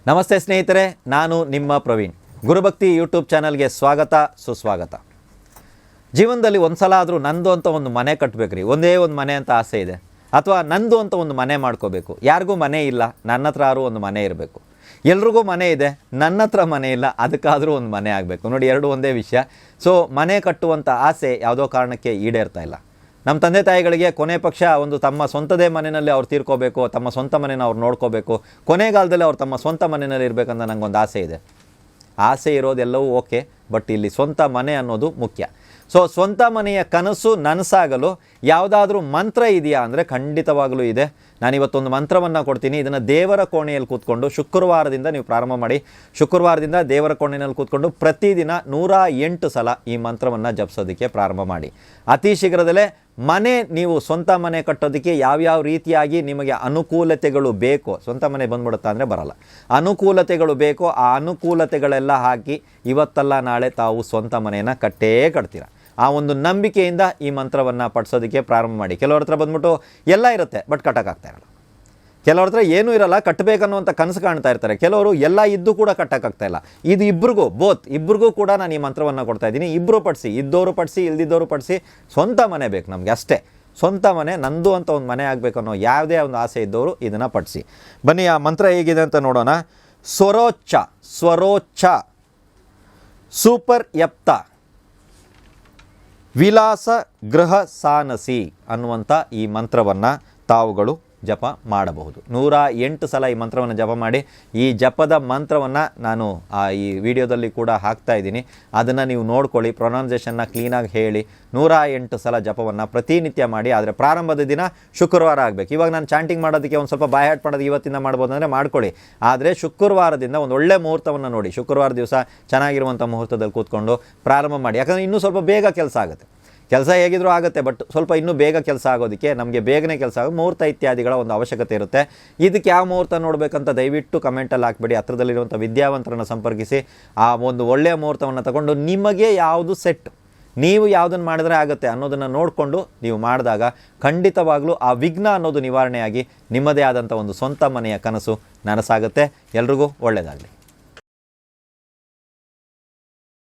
ನಮಸ್ತೆ ಸ್ನೇಹಿತರೆ, ನಾನು ನಿಮ್ಮ ಪ್ರವೀಣ್. ಗುರುಭಕ್ತಿ ಯೂಟ್ಯೂಬ್ ಚಾನಲ್ಗೆ ಸ್ವಾಗತ, ಸುಸ್ವಾಗತ. ಜೀವನದಲ್ಲಿ ಒಂದು ಸಲ ಆದರೂ ನಂದು ಅಂತ ಒಂದು ಮನೆ ಕಟ್ಟಬೇಕ್ರಿ. ಒಂದೇ ಒಂದು ಮನೆ ಅಂತ ಆಸೆ ಇದೆ, ಅಥವಾ ನಂದು ಅಂತ ಒಂದು ಮನೆ ಮಾಡ್ಕೋಬೇಕು. ಯಾರಿಗೂ ಮನೆ ಇಲ್ಲ, ನನ್ನ ಹತ್ರ ಆದರೂ ಒಂದು ಮನೆ ಇರಬೇಕು. ಎಲ್ರಿಗೂ ಮನೆ ಇದೆ, ನನ್ನ ಹತ್ರ ಮನೆ ಇಲ್ಲ, ಅದಕ್ಕಾದರೂ ಒಂದು ಮನೆ ಆಗಬೇಕು. ನೋಡಿ, ಎರಡು ಒಂದೇ ವಿಷಯ. ಸೊ ಮನೆ ಕಟ್ಟುವಂಥ ಆಸೆ ಯಾವುದೋ ಕಾರಣಕ್ಕೆ ಈಡೇರ್ತಾ ಇಲ್ಲ. ನಮ್ಮ ತಂದೆ ತಾಯಿಗಳಿಗೆ ಕೊನೆ ಪಕ್ಷ ಒಂದು ತಮ್ಮ ಸ್ವಂತದೇ ಮನೆಯಲ್ಲಿ ಅವ್ರು ತೀರ್ಕೋಬೇಕು, ತಮ್ಮ ಸ್ವಂತ ಮನೆನ ಅವ್ರು ನೋಡ್ಕೋಬೇಕು, ಕೊನೆಗಾಲದಲ್ಲಿ ಅವ್ರು ತಮ್ಮ ಸ್ವಂತ ಮನೆಯಲ್ಲಿ ಇರಬೇಕಂತ ನನಗೊಂದು ಆಸೆ ಇದೆ. ಆಸೆ ಇರೋದೆಲ್ಲವೂ ಓಕೆ, ಬಟ್ ಇಲ್ಲಿ ಸ್ವಂತ ಮನೆ ಅನ್ನೋದು ಮುಖ್ಯ. ಸೊ ಸ್ವಂತ ಮನೆಯ ಕನಸು ನನಸಾಗಲು ಯಾವುದಾದ್ರೂ ಮಂತ್ರ ಇದೆಯಾ ಅಂದರೆ ಖಂಡಿತವಾಗಲೂ ಇದೆ. ನಾನಿವತ್ತೊಂದು ಮಂತ್ರವನ್ನು ಕೊಡ್ತೀನಿ. ಇದನ್ನು ದೇವರ ಕೋಣೆಯಲ್ಲಿ ಕೂತ್ಕೊಂಡು ಶುಕ್ರವಾರದಿಂದ ನೀವು ಪ್ರಾರಂಭ ಮಾಡಿ. ಶುಕ್ರವಾರದಿಂದ ದೇವರ ಕೋಣೆಯಲ್ಲಿ ಕೂತ್ಕೊಂಡು ಪ್ರತಿದಿನ 108 ಸಲ ಈ ಮಂತ್ರವನ್ನು ಜಪಿಸೋದಕ್ಕೆ ಪ್ರಾರಂಭ ಮಾಡಿ. ಅತಿ ಶೀಘ್ರದಲ್ಲೇ ಮನೆ, ನೀವು ಸ್ವಂತ ಮನೆ ಕಟ್ಟೋದಕ್ಕೆ ಯಾವ್ಯಾವ ರೀತಿಯಾಗಿ ನಿಮಗೆ ಅನುಕೂಲತೆಗಳು ಬೇಕೋ, ಸ್ವಂತ ಮನೆ ಬಂದ್ಬಿಡುತ್ತಾ ಅಂದರೆ ಬರಲ್ಲ, ಅನುಕೂಲತೆಗಳು ಬೇಕೋ ಆ ಅನುಕೂಲತೆಗಳೆಲ್ಲ ಹಾಕಿ ಇವತ್ತಲ್ಲ ನಾಳೆ ತಾವು ಸ್ವಂತ ಮನೆಯನ್ನು ಕಟ್ತೀರ. ಆ ಒಂದು ನಂಬಿಕೆಯಿಂದ ಈ ಮಂತ್ರವನ್ನು ಪಠಿಸೋದಕ್ಕೆ ಪ್ರಾರಂಭ ಮಾಡಿ. ಕೆಲವ್ರ ಹತ್ರ ಬಂದ್ಬಿಟ್ಟು ಎಲ್ಲ ಇರುತ್ತೆ, ಬಟ್ ಕಟ್ಟೋಕ್ಕಾಗ್ತಾ ಇರಲ್ಲ. ಕೆಲವ್ರ ಹತ್ರ ಏನೂ ಇರಲ್ಲ, ಕಟ್ಟಬೇಕನ್ನುವಂಥ ಕನಸು ಕಾಣ್ತಾ ಇರ್ತಾರೆ. ಕೆಲವರು ಎಲ್ಲ ಇದ್ದು ಕೂಡ ಕಟ್ಟೋಕ್ಕಾಗ್ತಾ ಇಲ್ಲ. ಇದು ಇಬ್ಬರಿಗೂ ಕೂಡ ನಾನು ಈ ಮಂತ್ರವನ್ನು ಕೊಡ್ತಾ ಇದ್ದೀನಿ. ಇಬ್ಬರು ಪಡಿಸಿ, ಇದ್ದವರು ಪಡಿಸಿ, ಇಲ್ದಿದ್ದವರು ಪಡಿಸಿ. ಸ್ವಂತ ಮನೆ ಬೇಕು ನಮಗೆ, ಅಷ್ಟೇ. ಸ್ವಂತ ಮನೆ, ನಂದು ಅಂತ ಒಂದು ಮನೆ ಆಗಬೇಕು ಅನ್ನೋ ಯಾವುದೇ ಒಂದು ಆಸೆ ಇದ್ದವರು ಇದನ್ನು ಪಡಿಸಿ. ಬನ್ನಿ, ಆ ಮಂತ್ರ ಹೇಗಿದೆ ಅಂತ ನೋಡೋಣ. ಸ್ವರೋಚ್ಚ ಸೂಪರ್ ಯಪ್ತ ವಿಲಾಸ ಗೃಹ ಸಾನಸಿ ಅನ್ನುವಂಥ ಈ ಮಂತ್ರವನ್ನು ತಾವುಗಳು ಜಪ ಮಾಡಬಹುದು. 108 ಸಲ ಈ ಮಂತ್ರವನ್ನು ಜಪ ಮಾಡಿ. ಈ ಜಪದ ಮಂತ್ರವನ್ನು ನಾನು ಈ ವಿಡಿಯೋದಲ್ಲಿ ಕೂಡ ಹಾಕ್ತಾ ಇದ್ದೀನಿ, ಅದನ್ನು ನೀವು ನೋಡ್ಕೊಳ್ಳಿ. ಪ್ರೊನೌನ್ಸೇಷನ್ನ ಕ್ಲೀನಾಗಿ ಹೇಳಿ 108 ಸಲ ಜಪವನ್ನು ಪ್ರತಿನಿತ್ಯ ಮಾಡಿ. ಆದರೆ ಪ್ರಾರಂಭದ ದಿನ ಶುಕ್ರವಾರ ಆಗಬೇಕು. ಇವಾಗ ನಾನು ಚಾಂಟಿಂಗ್ ಮಾಡೋದಕ್ಕೆ ಒಂದು ಸ್ವಲ್ಪ ಬಾಯ್ ಹಾಟ್ ಮಾಡೋದು ಇವತ್ತಿಂದ ಮಾಡ್ಬೋದು ಅಂದರೆ ಮಾಡ್ಕೊಳ್ಳಿ. ಆದರೆ ಶುಕ್ರವಾರದಿಂದ ಒಂದು ಒಳ್ಳೆ ಮುಹೂರ್ತವನ್ನು ನೋಡಿ, ಶುಕ್ರವಾರ ದಿವಸ ಚೆನ್ನಾಗಿರುವಂಥ ಮುಹೂರ್ತದಲ್ಲಿ ಕೂತ್ಕೊಂಡು ಪ್ರಾರಂಭ ಮಾಡಿ. ಯಾಕಂದರೆ ಇನ್ನೂ ಸ್ವಲ್ಪ ಬೇಗ ಕೆಲಸ ಆಗುತ್ತೆ. ಕೆಲಸ ಹೇಗಿದ್ರೂ ಆಗುತ್ತೆ, ಬಟ್ ಸ್ವಲ್ಪ ಇನ್ನೂ ಬೇಗ ಕೆಲಸ ಆಗೋದಕ್ಕೆ, ನಮಗೆ ಬೇಗನೆ ಕೆಲಸ ಆಗೋ ಮುಹೂರ್ತ ಇತ್ಯಾದಿಗಳ ಒಂದು ಅವಶ್ಯಕತೆ ಇರುತ್ತೆ. ಇದಕ್ಕೆ ಯಾವ ಮುಹೂರ್ತ ನೋಡಬೇಕಂತ ದಯವಿಟ್ಟು ಕಮೆಂಟಲ್ಲಿ ಹಾಕ್ಬೇಡಿ. ಹತ್ರದಲ್ಲಿರುವಂಥ ವಿದ್ಯಾವಂತರನ್ನು ಸಂಪರ್ಕಿಸಿ ಆ ಒಂದು ಒಳ್ಳೆಯ ಮುಹೂರ್ತವನ್ನು ತಗೊಂಡು ನಿಮಗೆ ಯಾವುದು ಸೆಟ್, ನೀವು ಯಾವುದನ್ನು ಮಾಡಿದ್ರೆ ಆಗುತ್ತೆ ಅನ್ನೋದನ್ನು ನೋಡಿಕೊಂಡು ನೀವು ಮಾಡಿದಾಗ ಖಂಡಿತವಾಗ್ಲೂ ಆ ವಿಘ್ನ ಅನ್ನೋದು ನಿವಾರಣೆಯಾಗಿ ನಿಮ್ಮದೇ ಆದಂಥ ಒಂದು ಸ್ವಂತ ಮನೆಯ ಕನಸು ನನಸಾಗುತ್ತೆ. ಎಲ್ರಿಗೂ ಒಳ್ಳೆಯದಾಗಲಿ.